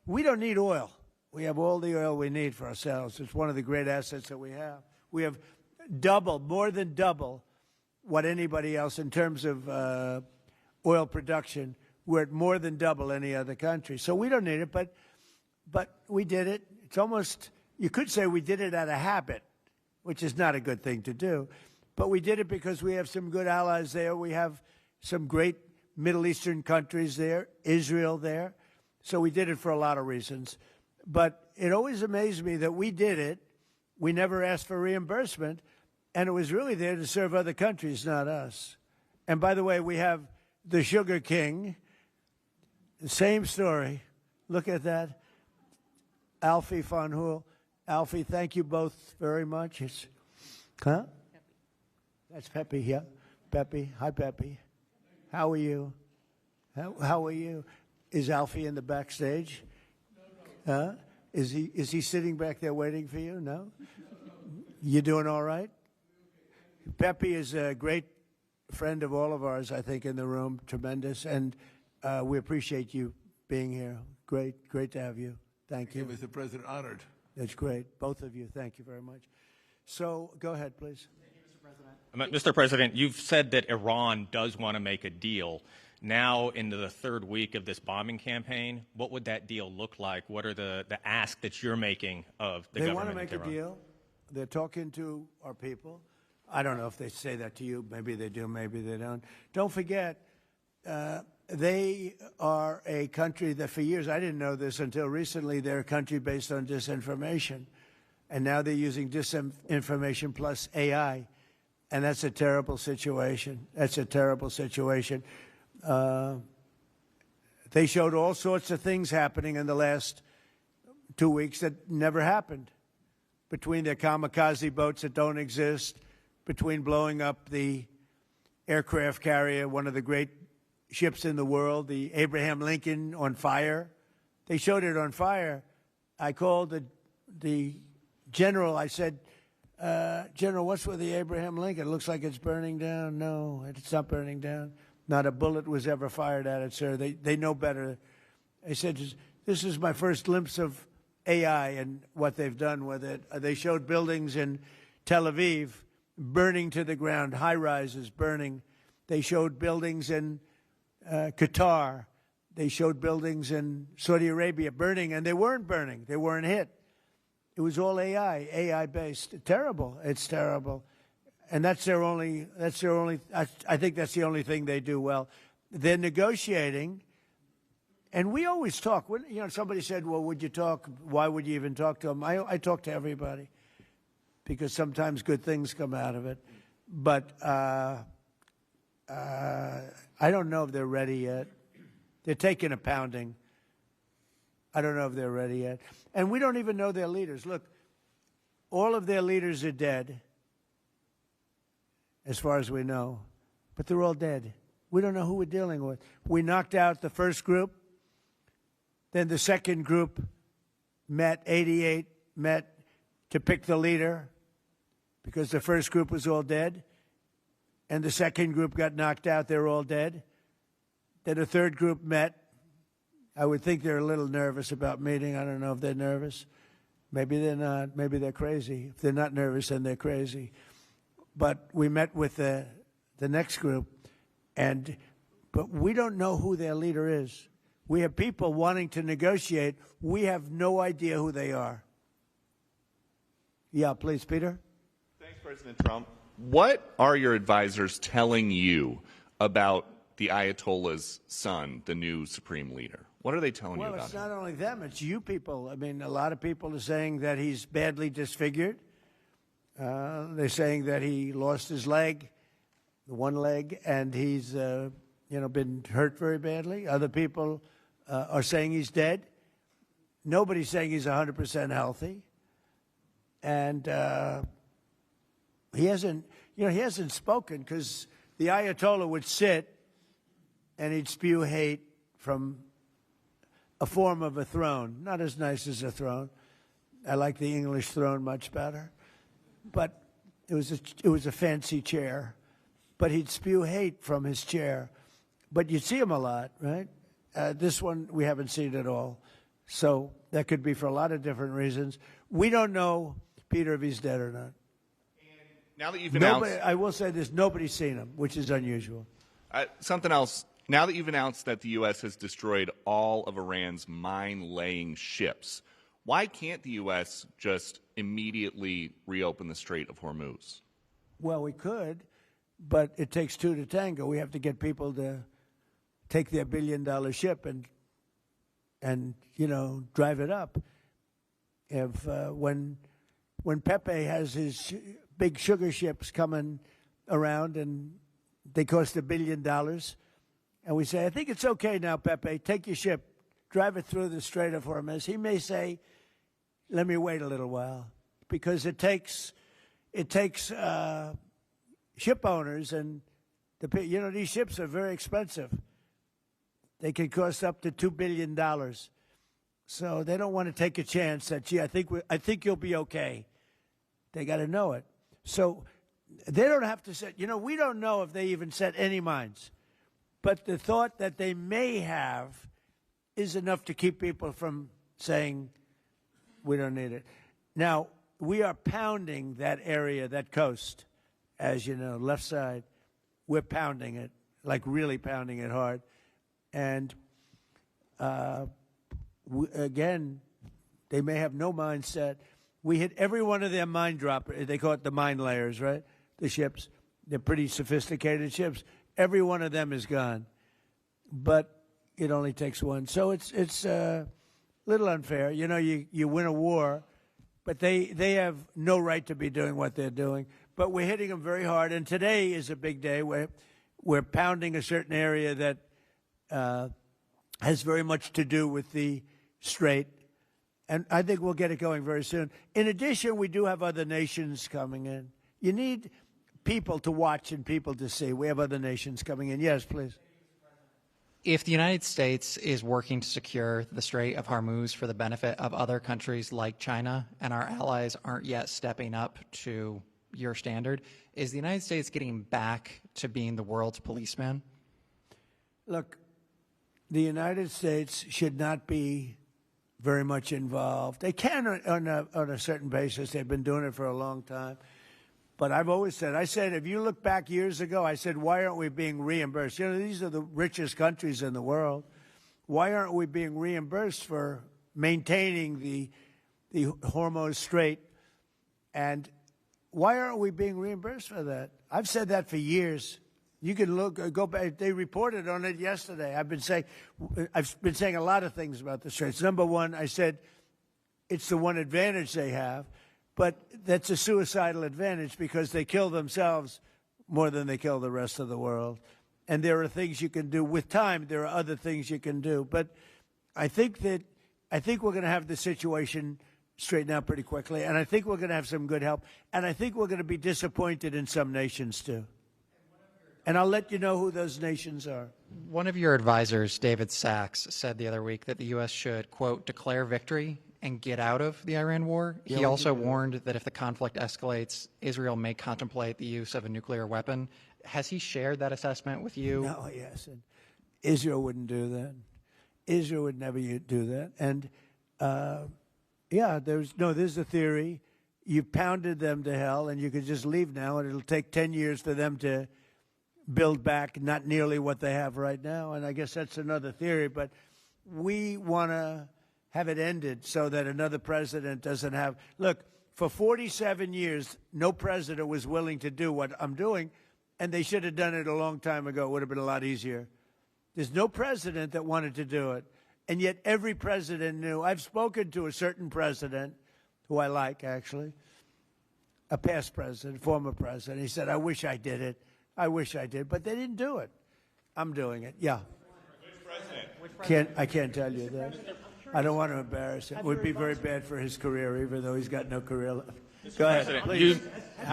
we don't need oil. We have all the oil we need for ourselves. It's one of the great assets that we have. We have more than double what anybody else in terms of oil production. We're at more than double any other country. So we don't need it, but we did it. It's almost, you could say we did it out of habit, which is not a good thing to do. But we did it because we have some good allies there. We have some great Middle Eastern countries there, Israel there. So we did it for a lot of reasons. But it always amazed me that we did it. We never asked for reimbursement. And it was really there to serve other countries, not us. And by the way, we have the Sugar King. Same story. Look at that. Alfie von Hool. Alfie, thank you both very much. Huh? That's Pepe, yeah. Pepe. Hi, Pepe. How are you? How are you? Is Alfie in the backstage? Huh? Is he sitting back there waiting for you? No? You doing all right? Pepe is a great friend of all of ours, I think, in the room. Tremendous. And we appreciate you being here. Great to have you. Thank you. Mr. President, honored. That's great. Both of you. Thank you very much. So go ahead, please. Mr. President, you've said that Iran does want to make a deal. Now, into the 3rd week of this bombing campaign, what would that deal look like? What are the ask that you're making of the government? They want to make a deal. They're talking to our people. I don't know if they say that to you. Maybe they do, maybe they don't. Don't forget, they are a country that for years, I didn't know this until recently, they're a country based on disinformation. And now they're using disinformation plus AI. And that's a terrible situation. That's a terrible situation. They showed all sorts of things happening in the last 2 weeks that never happened. Between their kamikaze boats that don't exist, between blowing up the aircraft carrier, one of the great ships in the world, the Abraham Lincoln, on fire. They showed it on fire. I called the general. I said, General, what's with the Abraham Lincoln? It looks like it's burning down. No, it's not burning down. Not a bullet was ever fired at it, sir. They know better. They said, this is my first glimpse of AI and what they've done with it. They showed buildings in Tel Aviv burning to the ground, high-rises burning. They showed buildings in Qatar. They showed buildings in Saudi Arabia burning, and they weren't burning. They weren't hit. It was all AI-based. Terrible. It's terrible. And that's their only, I think that's the only thing they do well. They're negotiating, and we always talk. When, somebody said, well, would you talk? Why would you even talk to them? I talk to everybody because sometimes good things come out of it. But I don't know if they're ready yet. They're taking a pounding. I don't know if they're ready yet. And we don't even know their leaders. Look, all of their leaders are dead, as far as we know. But they're all dead. We don't know who we're dealing with. We knocked out the first group. Then the second group met, 88 met to pick the leader because the first group was all dead. And the second group got knocked out. They're all dead. Then a third group met. I would think they're a little nervous about meeting. I don't know if they're nervous. Maybe they're not. Maybe they're crazy. If they're not nervous, then they're crazy. But we met with the next group, but we don't know who their leader is. We have people wanting to negotiate. We have no idea who they are. Yeah, please, Peter. Thanks, President Trump. What are your advisors telling you about the Ayatollah's son, the new supreme leader? What are they telling you about him? Well, it's not only them, it's you people. I mean, a lot of people are saying that he's badly disfigured. They're saying that he lost his leg, one leg, and he's, been hurt very badly. Other people are saying he's dead. Nobody's saying he's 100% healthy. And he hasn't spoken because the Ayatollah would sit and he'd spew hate from a form of a throne. Not as nice as a throne. I like the English throne much better. But it was a fancy chair. But he'd spew hate from his chair. But you'd see him a lot, right? This one we haven't seen at all. So that could be for a lot of different reasons. We don't know, Peter, if he's dead or not. And now that you've announced... I will say this, nobody's seen him, which is unusual. Something else. Now that you've announced that the U.S. has destroyed all of Iran's mine-laying ships, why can't the U.S. just immediately reopen the Strait of Hormuz? Well, we could, but it takes two to tango. We have to get people to take their billion-dollar ship and drive it up. If when Pepe has his big sugar ships coming around and they cost $1 billion, and we say, I think it's okay now, Pepe, take your ship, drive it through the Strait of Hormuz. He may say, let me wait a little while, because it takes ship owners, and these ships are very expensive. They can cost up to $2 billion. So they don't want to take a chance that, gee, I think you'll be okay. They got to know it. So they don't have to set, we don't know if they even set any mines. But the thought that they may have is enough to keep people from saying, we don't need it. Now, we are pounding that area, that coast, as you know, left side. We're pounding it, like really pounding it hard. And again, they may have no mine set. We hit every one of their mine droppers. They call it the mine layers, right? The ships. They're pretty sophisticated ships. Every one of them is gone. But it only takes one. So it's a little unfair. You win a war, but they have no right to be doing what they're doing. But we're hitting them very hard. And today is a big day where we're pounding a certain area that has very much to do with the strait. And I think we'll get it going very soon. In addition, we do have other nations coming in. You need people to watch and people to see. We have other nations coming in. Yes, please. If the United States is working to secure the Strait of Hormuz for the benefit of other countries like China, and our allies aren't yet stepping up to your standard, is the United States getting back to being the world's policeman? Look, the United States should not be very much involved. They can on a certain basis. They've been doing it for a long time. But I've always said, if you look back years ago, I said, why aren't we being reimbursed? You know, these are the richest countries in the world. Why aren't we being reimbursed for maintaining the Hormuz Strait? And why aren't we being reimbursed for that? I've said that for years. You can go back. They reported on it yesterday. I've been saying a lot of things about the Straits. Number one, I said it's the one advantage they have. But that's a suicidal advantage because they kill themselves more than they kill the rest of the world. And there are things you can do. With time, there are other things you can do. But I think we're going to have the situation straightened out pretty quickly. And I think we're going to have some good help. And I think we're going to be disappointed in some nations, too. And I'll let you know who those nations are. One of your advisors, David Sachs, said the other week that the U.S. should, quote, declare victory and get out of the Iran war. Yeah, he also warned that if the conflict escalates, Israel may contemplate the use of a nuclear weapon. Has he shared that assessment with you? No, yes. And Israel wouldn't do that. Israel would never do that. And, there's a theory. You pounded them to hell, and you could just leave now, and it'll take 10 years for them to build back not nearly what they have right now. And I guess that's another theory. But we want to have it ended so that another president doesn't have. Look, for 47 years, no president was willing to do what I'm doing, and they should have done it a long time ago. It would have been a lot easier. There's no president that wanted to do it, and yet every president knew. I've spoken to a certain president, who I like, actually, a past president, former president. He said, I wish I did it. I wish I did, but they didn't do it. I'm doing it, yeah. Which president? I can't tell you that. I don't want to embarrass him. It would be very bad for his career, even though he's got no career left. Go ahead, please.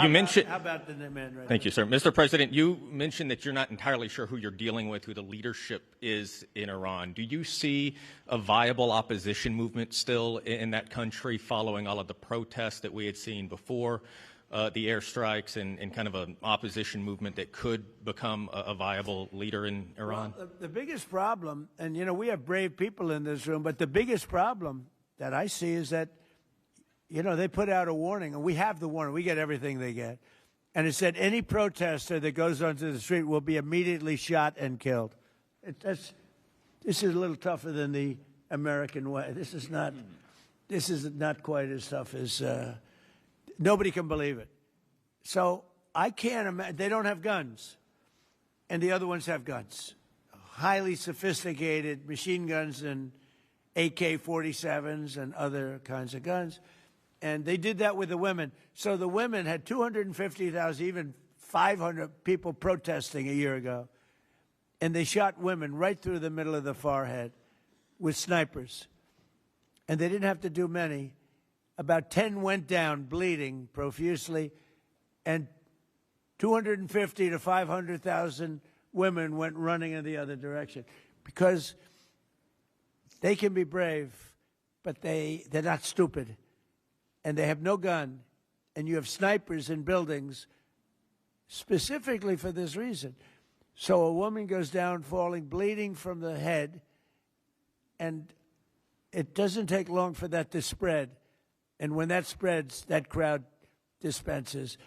You mentioned. How about the man right Thank you, sir. Mr. President, you mentioned that you're not entirely sure who you're dealing with, who the leadership is in Iran. Do you see a viable opposition movement still in that country following all of the protests that we had seen before the airstrikes and kind of an opposition movement that could become a viable leader in Iran? Well, the biggest problem, and, we have brave people in this room, but the biggest problem that I see is that, they put out a warning, and we have the warning. We get everything they get. And it said any protester that goes onto the street will be immediately shot and killed. This is a little tougher than the American way. This is not quite as tough as nobody can believe it. So I can't imagine. They don't have guns, and the other ones have guns, highly sophisticated machine guns and AK-47s and other kinds of guns. And they did that with the women. So the women had 250,000, even 500 people protesting a year ago. And they shot women right through the middle of the forehead with snipers. And they didn't have to do many. About 10 went down bleeding profusely. And 250 to 500,000 women went running in the other direction. Because they can be brave, but they're not stupid. And they have no gun, and you have snipers in buildings specifically for this reason. So a woman goes down falling, bleeding from the head, and it doesn't take long for that to spread. And when that spreads, that crowd dispenses.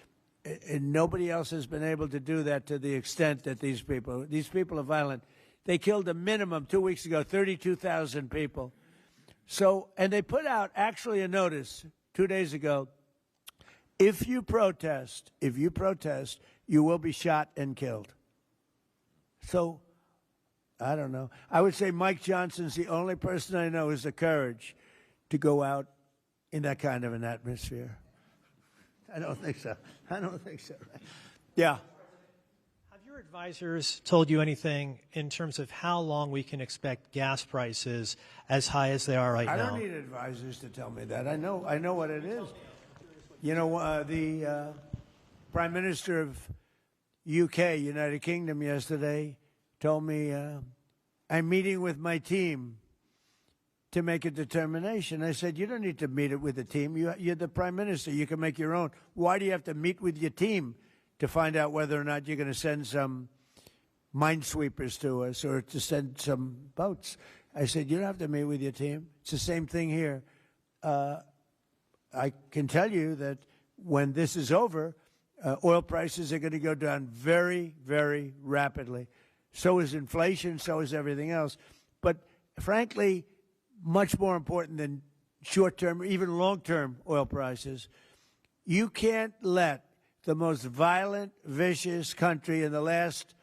And nobody else has been able to do that to the extent that these people are violent. They killed a minimum 2 weeks ago, 32,000 people. So, and they put out actually a notice 2 days ago, if you protest, you will be shot and killed. So, I don't know. I would say Mike Johnson's the only person I know who has the courage to go out in that kind of an atmosphere. I don't think so. Yeah. Have your advisors told you anything in terms of how long we can expect gas prices as high as they are right now? I don't need advisors to tell me that. I know what it is. The Prime Minister of UK, United Kingdom, yesterday told me I'm meeting with my team to make a determination. I said, you don't need to meet it with the team. You're the prime minister. You can make your own. Why do you have to meet with your team to find out whether or not you're going to send some minesweepers to us or to send some boats? I said, you don't have to meet with your team. It's the same thing here. I can tell you that when this is over, oil prices are going to go down very, very rapidly. So is inflation, so is everything else. But frankly, much more important than short-term or even long-term oil prices, you can't let the most violent, vicious country in the last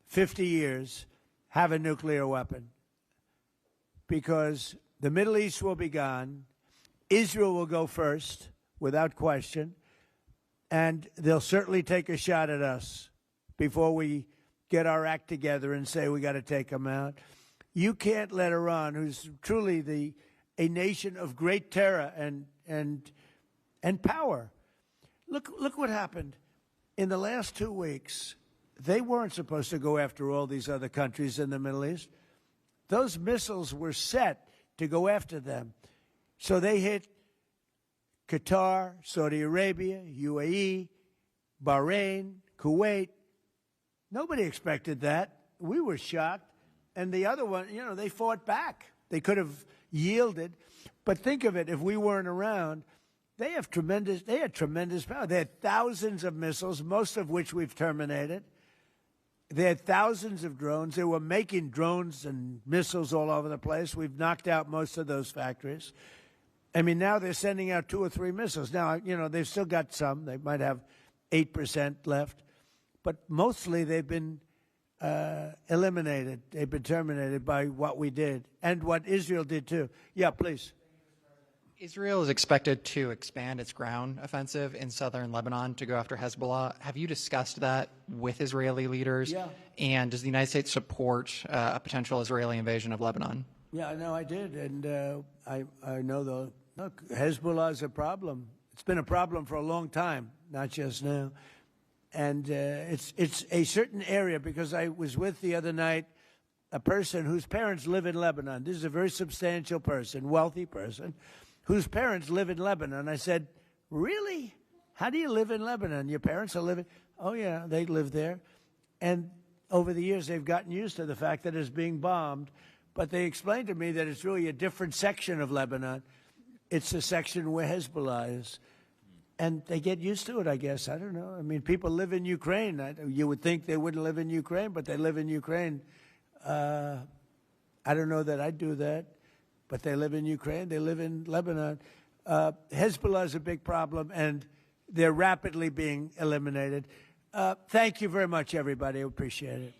50 years have a nuclear weapon, because the Middle East will be gone. Israel will go first, without question, and they'll certainly take a shot at us before we get our act together and say we got to take them out. You can't let Iran, who's truly a nation of great terror and power. Look what happened in the last 2 weeks. They weren't supposed to go after all these other countries in the Middle East. Those missiles were set to go after them. So they hit Qatar, Saudi Arabia, UAE, Bahrain, Kuwait. Nobody expected that. We were shocked. And the other one, they fought back. They could have yielded. But think of it, if we weren't around, they had tremendous power. They had thousands of missiles, most of which we've terminated. They had thousands of drones. They were making drones and missiles all over the place. We've knocked out most of those factories. I mean, now they're sending out 2 or 3 missiles. Now, they've still got some. They might have 8% left. But mostly they've been eliminated. They've been terminated by what we did and what Israel did too. Yeah, please. Israel is expected to expand its ground offensive in southern Lebanon to go after Hezbollah. Have you discussed that with Israeli leaders? Yeah. And does the United States support a potential Israeli invasion of Lebanon? Yeah, no, I did. And I know look, Hezbollah is a problem. It's been a problem for a long time, not just now. And it's a certain area, because I was with the other night a person whose parents live in Lebanon. This is a very substantial person, wealthy person, whose parents live in Lebanon. I said, really? How do you live in Lebanon? Your parents are living? Oh, yeah, they live there. And over the years, they've gotten used to the fact that it's being bombed. But they explained to me that it's really a different section of Lebanon. It's the section where Hezbollah is. And they get used to it, I guess. I don't know. I mean, people live in Ukraine. You would think they wouldn't live in Ukraine, but they live in Ukraine. I don't know that I'd do that, but they live in Ukraine. They live in Lebanon. Hezbollah is a big problem, and they're rapidly being eliminated. Thank you very much, everybody. I appreciate it.